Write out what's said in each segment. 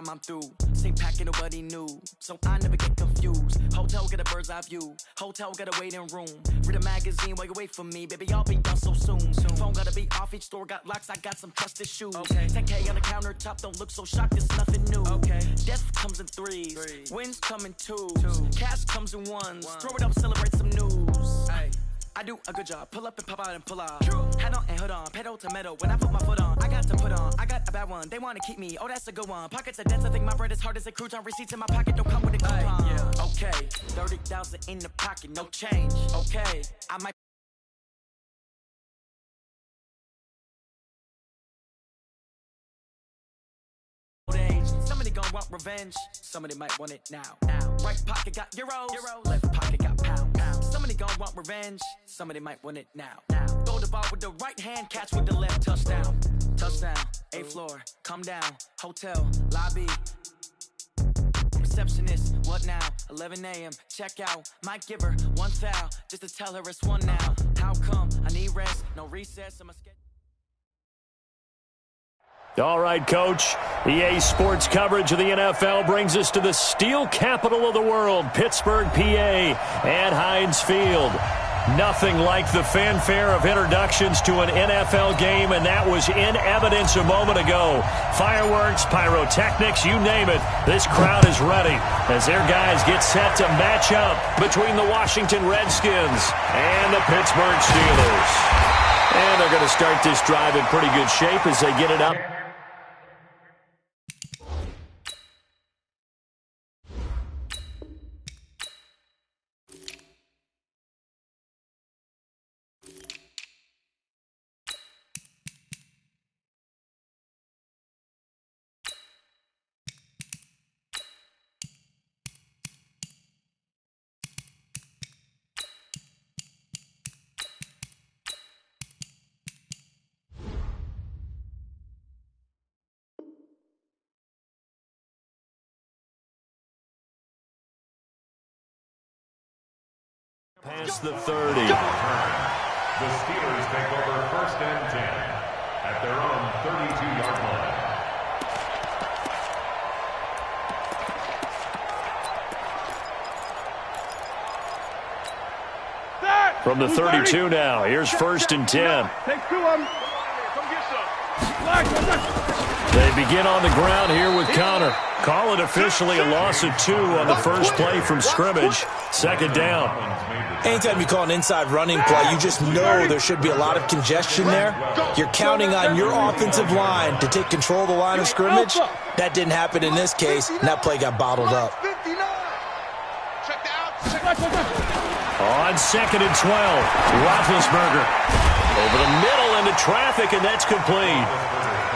I'm through. Same packet, nobody knew. So I never get confused. Hotel, get a bird's eye view. Hotel, got a waiting room. Read a magazine while you wait for me. Baby, I'll be done so soon. Phone gotta be off, each store got locks. I got some trusted shoes. 10K on the countertop, don't look so shocked, it's nothing new. Death comes in threes. Wins come in twos. Cash comes in ones. Throw it up, celebrate some news. I do a good job. Pull up and pop out and pull out. Head on and hood on. Pedal to metal. When I put my foot on, I got to put on. I got a bad one. They want to keep me. Oh, that's a good one. Pockets are dense. I think my bread is hard as a crouton. Receipts in my pocket don't come with a coupon. Okay. 30,000 in the pocket. No change. Okay. I might. Somebody gon' want revenge. Somebody might want it now. Right pocket got euros. Left pocket got pounds. Somebody gon' want revenge. Somebody might want it now. Throw the ball with the right hand, catch with the left. Touchdown. Touchdown. 8th floor. Come down. Hotel. Lobby. Receptionist. What now? 11 a.m. Check out. Might give her one foul just to tell her it's one now. How come? I need rest. No recess. I'm a schedule. All right, Coach. EA Sports coverage of the NFL brings us to the steel capital of the world, Pittsburgh, PA, at Heinz Field. Nothing like the fanfare of introductions to an NFL game, and that was in evidence a moment ago. Fireworks, pyrotechnics, you name it. This crowd is ready as their guys get set to match up between the Washington Redskins and the Pittsburgh Steelers. And they're going to start this drive in pretty good shape as they get it up. Past the 30. The Steelers take over 1st and 10 at their own 32-yard line. From the 32 now, here's 1st and 10. Take 2 of them. They begin on the ground here with Connor. Call it officially a loss of 2 on the first play from scrimmage. 2nd down. Anytime you call an inside running play, you just know there should be a lot of congestion there. You're counting on your offensive line to take control of the line of scrimmage. That didn't happen in this case, and that play got bottled up. On 2nd and 12, Roethlisberger over the middle into traffic, and that's complete.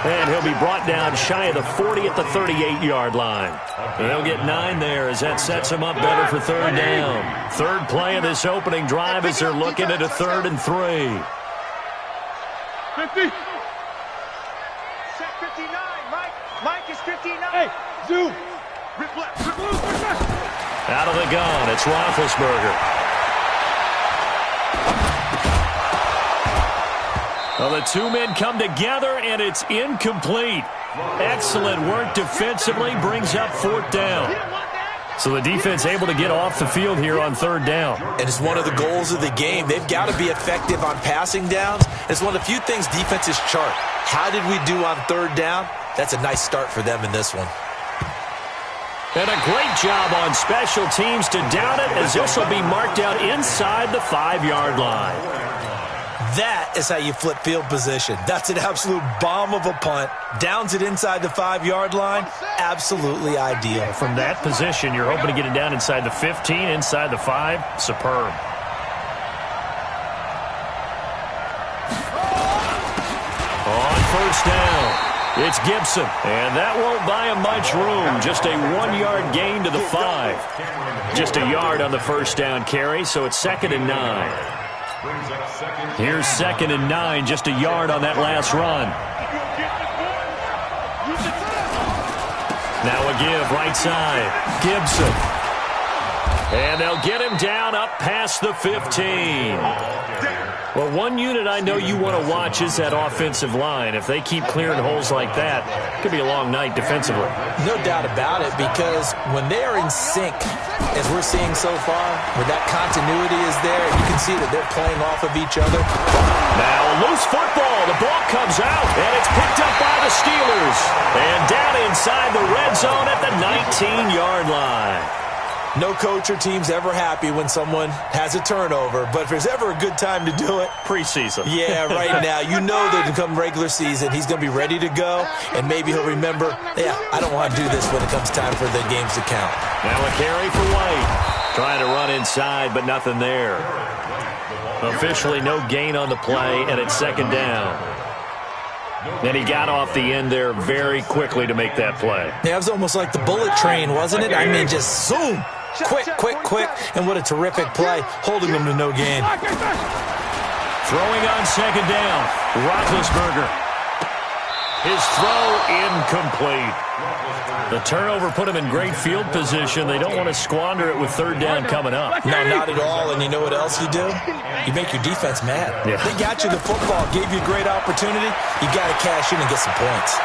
And he'll be brought down shy of the 40 at the 38-yard line. They'll get 9 there as that sets him up better for 3rd down. 3rd play of this opening drive as they're looking at a 3rd and 3. 50. 59. Mike is 59. Hey, Zoo. Out of the gun, it's Roethlisberger. Well, the 2 men come together, and it's incomplete. Excellent work defensively, brings up 4th down. So the defense able to get off the field here on 3rd down. And it's one of the goals of the game. They've got to be effective on passing downs. It's one of the few things defenses chart. How did we do on 3rd down? That's a nice start for them in this one. And a great job on special teams to down it, as this will be marked out inside the 5-yard line. That is how you flip field position. That's an absolute bomb of a punt. Downs it inside the 5-yard line. Absolutely ideal. From that position, you're hoping to get it down inside the 15, inside the 5. Superb. On 1st down, it's Gibson. And that won't buy him much room. Just a 1-yard gain to the 5. Just a yard on the 1st down carry, so it's 2nd and 9. Here's 2nd and 9, just a yard on that last run. Now a give, right side. Gibson. And they'll get him down up past the 15. Well, one unit I know you want to watch is that offensive line. If they keep clearing holes like that, it could be a long night defensively. No doubt about it, because when they are in sync, as we're seeing so far, where that continuity is there, you can see that they're playing off of each other. Now a loose football. The ball comes out, and it's picked up by the Steelers. And down inside the red zone at the 19-yard line. No coach or team's ever happy when someone has a turnover, but if there's ever a good time to do it, preseason. Yeah, right now. You know that to come regular season, he's going to be ready to go, and maybe he'll remember, yeah, I don't want to do this when it comes time for the games to count. Now a carry for White. Trying to run inside, but nothing there. Officially no gain on the play, and it's second down. And he got off the end there very quickly to make that play. Yeah, it was almost like the bullet train, wasn't it? I mean, just zoom. Quick, quick, quick. And what a terrific play, holding them to no gain. Throwing on second down, Roethlisberger. His throw incomplete. The turnover put him in great field position. They don't want to squander it with third down coming up. No, not at all. And you know what else you do? You make your defense mad. Yeah. They got you the football, gave you a great opportunity. You got to cash in and get some points.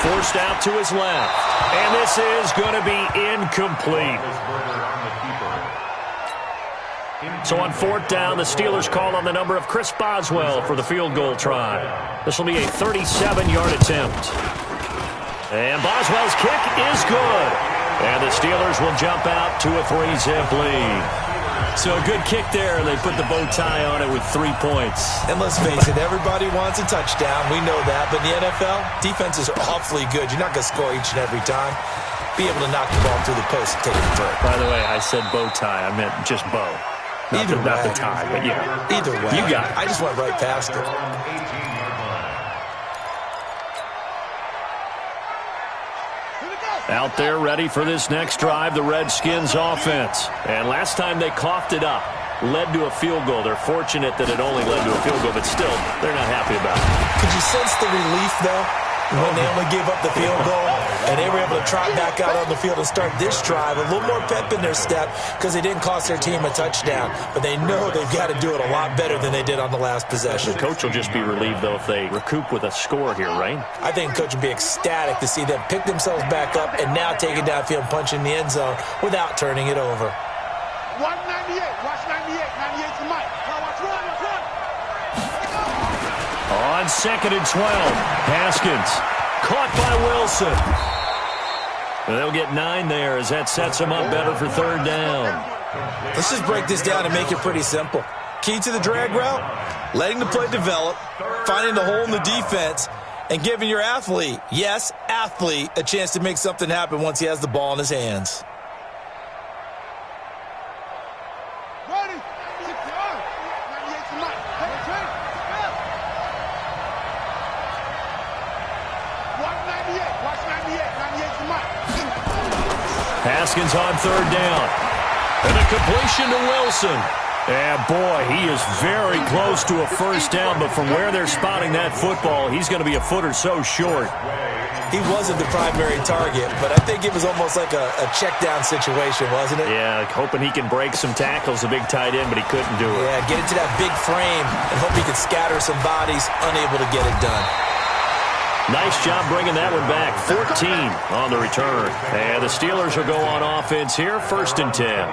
Forced out to his left. And this is going to be incomplete. So on fourth down, the Steelers call on the number of Chris Boswell for the field goal try. This will be a 37-yard attempt. And Boswell's kick is good. And the Steelers will jump out to a 3-zip lead. So a good kick there. They put the bow tie on it with 3 points. And let's face it, everybody wants a touchdown. We know that. But in the NFL, defenses are awfully good. You're not going to score each and every time. Be able to knock the ball through the post and take it through. By the way, I said bow tie. I meant just bow. Not the tie, but yeah. Either way. You got it. I just went right past it. Out there ready for this next drive, the Redskins offense. And last time they coughed it up, led to a field goal. They're fortunate that it only led to a field goal, but still, they're not happy about it. Could you sense the relief, though, when they only gave up the field goal and they were able to trot back out on the field and start this drive? A little more pep in their step because they didn't cost their team a touchdown, but they know they've got to do it a lot better than they did on the last possession. The coach will just be relieved, though, if they recoup with a score here, right? I think the coach would be ecstatic to see them pick themselves back up and now take it downfield and punch in the end zone without turning it over. 198. Watch 98. 98 to Mike. Watch run. On second and 12, Haskins caught by Wilson. And they'll get 9 there as that sets them up better for third down. Let's just break this down and make it pretty simple. Key to the drag route, letting the play develop, finding the hole in the defense, and giving your athlete, yes, athlete, a chance to make something happen once he has the ball in his hands. Ready. 6 yards. 98 to Mike. Watch 98. 98 to Mike. Haskins on third down. And a completion to Wilson. And boy, he is very close to a first down, but from where they're spotting that football, he's going to be a foot or so short. He wasn't the primary target, but I think it was almost like a check down situation, wasn't it? Yeah, hoping he can break some tackles, a big tight end, but he couldn't do it. Yeah, get into that big frame and hope he can scatter some bodies, unable to get it done. Nice job bringing that one back. 14 on the return. And the Steelers will go on offense here, 1st and 10.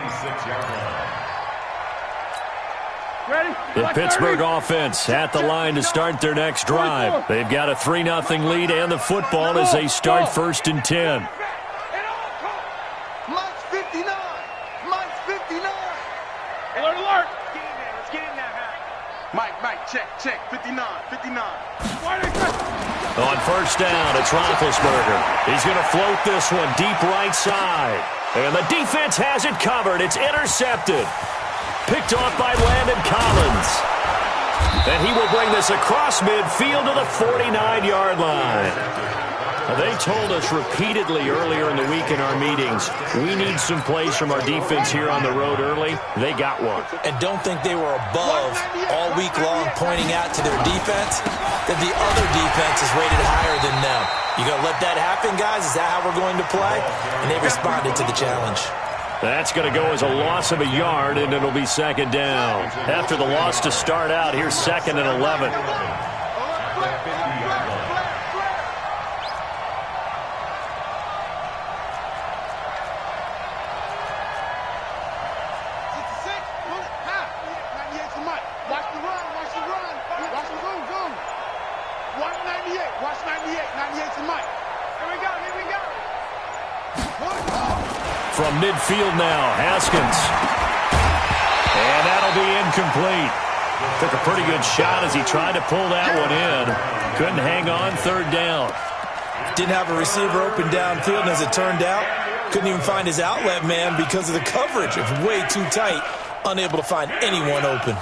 The Pittsburgh offense at the line to start their next drive. They've got a 3-0 lead and the football as they start 1st and 10. Mike's 59. Mike's 59. Alert, alert. Let's get in there. Mike, check. 59. On first down, it's Roethlisberger. He's going to float this one deep right side. And the defense has it covered. It's intercepted. Picked off by Landon Collins. And he will bring this across midfield to the 49-yard line. Now, they told us repeatedly earlier in the week in our meetings, we need some plays from our defense here on the road early. They got one. And don't think they were above all week long pointing out to their defense that the other defense is rated higher than them. You going to let that happen, guys? Is that how we're going to play? And they responded to the challenge. That's going to go as a loss of a yard, and it'll be second down. After the loss to start out, here's 2nd and 11. From midfield now, Haskins. And that'll be incomplete. Took a pretty good shot as he tried to pull that one in. Couldn't hang on, 3rd down. Didn't have a receiver open downfield, and as it turned out, couldn't even find his outlet man because of the coverage. It was way too tight, unable to find anyone open.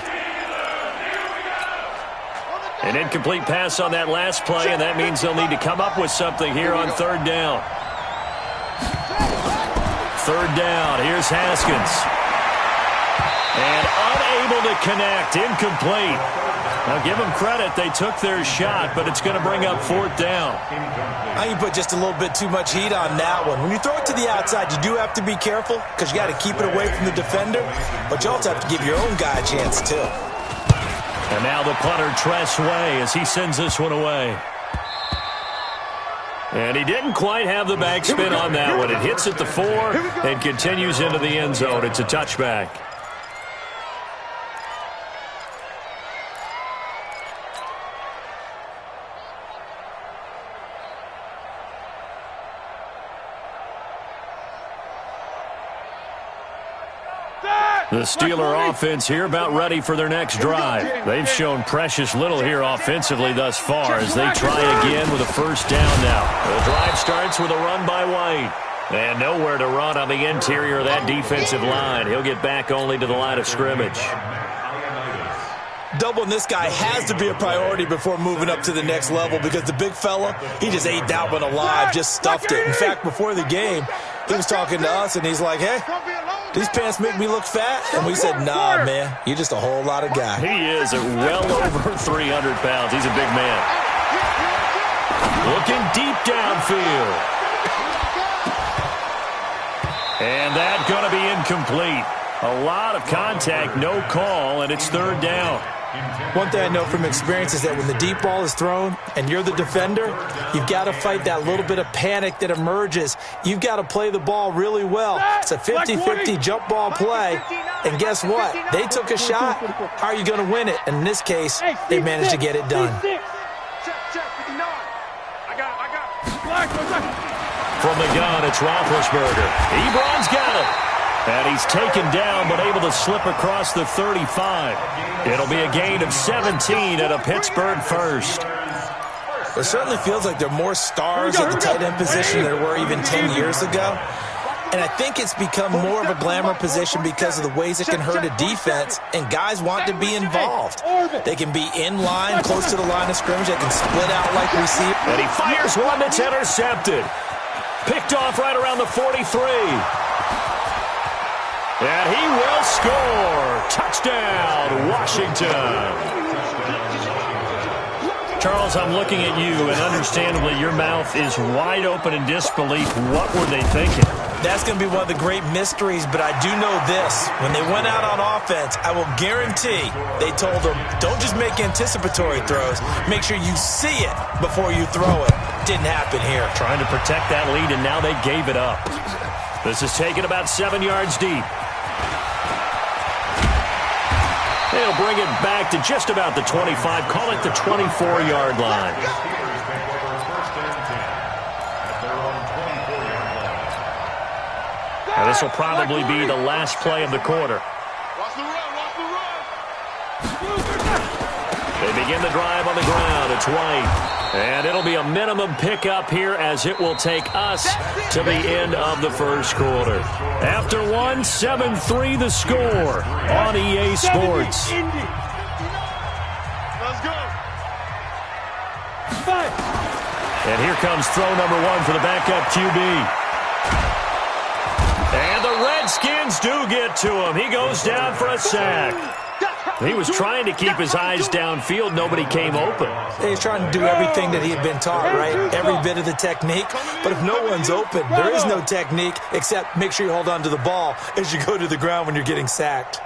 An incomplete pass on that last play, and that means they'll need to come up with something here on 3rd down. 3rd down, here's Haskins. And unable to connect, incomplete. Now give them credit, they took their shot, but it's going to bring up 4th down. I think you put just a little bit too much heat on that one. When you throw it to the outside, you do have to be careful because you got to keep it away from the defender, but you also have to give your own guy a chance too. And now the punter, Tress Way, as he sends this one away. And he didn't quite have the backspin on that one. It hits at the 4 and continues into the end zone. It's a touchback. The Steeler offense here about ready for their next drive. They've shown precious little here offensively thus far as they try again with a 1st down now. The drive starts with a run by White. And nowhere to run on the interior of that defensive line. He'll get back only to the line of scrimmage. Doubling this guy has to be a priority before moving up to the next level because the big fella, he just ate that one alive, just stuffed it. In fact, before the game, he was talking to us, and he's like, hey, these pants make me look fat? And we said, nah, man, you're just a whole lot of guy. He is at well over 300 pounds. He's a big man. Looking deep downfield. And that's going to be incomplete. A lot of contact, no call, and it's 3rd down. One thing I know from experience is that when the deep ball is thrown and you're the defender, you've got to fight that little bit of panic that emerges. You've got to play the ball really well. It's a 50-50 jump ball play, and guess what? They took a shot. How are you going to win it? And in this case, they managed to get it done. From the gun, it's Roethlisberger. Ebron's got it. And he's taken down, but able to slip across the 35. It'll be a gain of 17 at a Pittsburgh 1st. It certainly feels like there are more stars at the tight end position than there were even 10 years ago. And I think it's become more of a glamour position because of the ways it can hurt a defense, and guys want to be involved. They can be in line, close to the line of scrimmage. They can split out like we see. And he fires one that's intercepted. Picked off right around the 43. And he will score. Touchdown, Washington. Charles, I'm looking at you, and understandably, your mouth is wide open in disbelief. What were they thinking? That's going to be one of the great mysteries, but I do know this. When they went out on offense, I will guarantee they told them, don't just make anticipatory throws. Make sure you see it before you throw it. Didn't happen here. Trying to protect that lead, and now they gave it up. This is taken about 7 yards deep. They'll bring it back to just about the 25. Call it the 24-yard line. And this will probably be the last play of the quarter. They begin the drive on the ground. It's White. And it'll be a minimum pickup here as it will take us to the end of the first quarter. After one, 7-3 the score on EA Sports. Let's go. And here comes throw number one for the backup QB. And the Redskins do get to him. He goes down for a sack. He was trying to keep his eyes downfield. Nobody came open. He's trying to do everything that he had been taught, right? Every bit of the technique. But if no one's open, there is no technique except make sure you hold on to the ball as you go to the ground when you're getting sacked.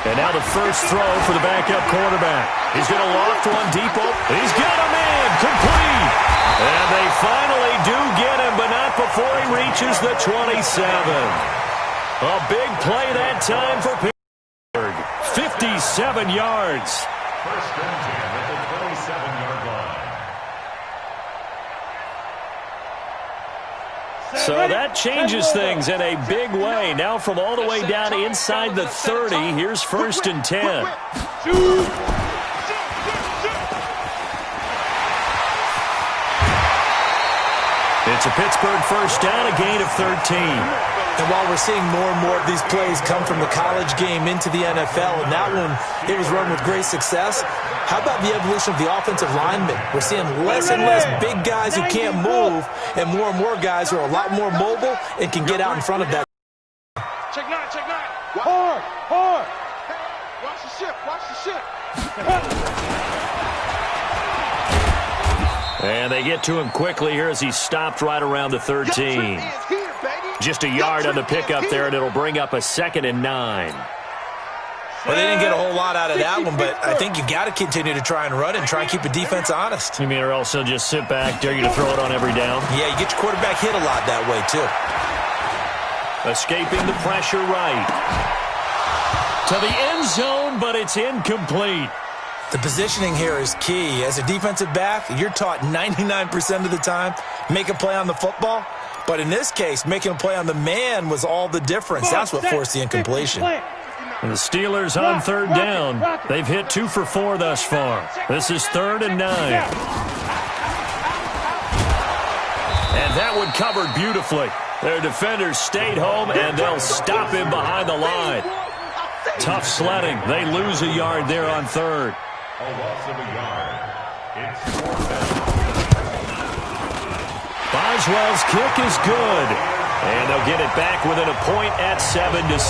And now the first throw for the backup quarterback. He's going to loft one deep open. He's got a man complete. And they finally do get him, but not before he reaches the 27. A big play that time for Pittsburgh. 57 yards. First and 10 at the 27-yard line. So that changes things in a big way. Now from all the way down inside the 30, here's first and 10. It's a Pittsburgh first down, a gain of 13. And while we're seeing more and more of these plays come from the college game into the NFL, and that one, it was run with great success, how about the evolution of the offensive linemen? We're seeing less and less big guys who can't move, and more guys who are a lot more mobile and can get out in front of that. Check nine. Hard. Watch the ship. And they get to him quickly here as he stopped right around the 13. Just a yard on the pickup there, and it'll bring up a 2nd and 9. Well, they didn't get a whole lot out of that one, but I think you got to continue to try and run and try and keep the defense honest. You mean, or else they'll just sit back, dare you to throw it on every down? Yeah, you get your quarterback hit a lot that way, too. Escaping the pressure right. To the end zone, but it's incomplete. The positioning here is key. As a defensive back, you're taught 99% of the time, make a play on the football. But in this case, making a play on the man was all the difference. That's what forced the incompletion. And the Steelers on third down. They've hit 2 for 4 thus far. This is 3rd and 9. And that one covered beautifully. Their defenders stayed home, and they'll stop him behind the line. Tough sledding. They lose a yard there on 3rd. A loss of a yard. It's 4th down. Boswell's kick is good. And they'll get it back within a point at 7-6.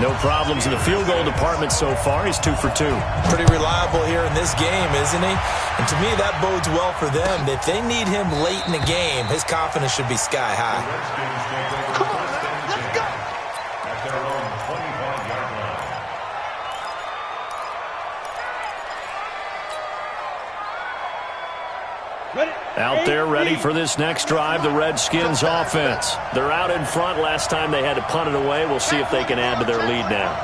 No problems in the field goal department so far. He's 2 for 2. Pretty reliable here in this game, isn't he? And to me, that bodes well for them. If they need him late in the game, his confidence should be sky high. Redskins take over first and 10 at their own 25-yard line. Out there ready for this next drive, the Redskins offense. They're out in front. Last time they had to punt it away. We'll see if they can add to their lead now.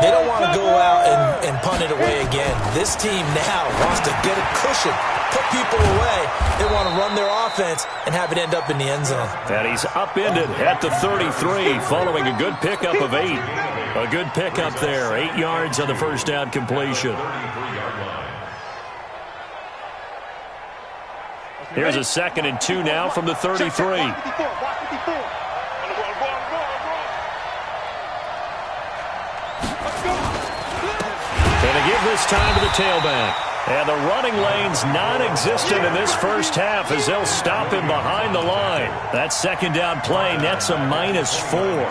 They don't want to go out and punt it away again. This team now wants to get a cushion, put people away. They want to run their offense and have it end up in the end zone. And he's upended at the 33 following a good pickup of 8. A good pickup there. 8 yards on the first down completion. Here's a 2nd and 2 now from the 33. Going to give this time to the tailback. And the running lane's non-existent in this first half as they'll stop him behind the line. That second down play nets a -4.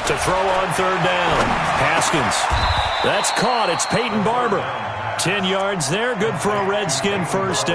To throw on third down. Haskins. That's caught. It's Peyton Barber. 10 yards there. Good for a Redskin first down.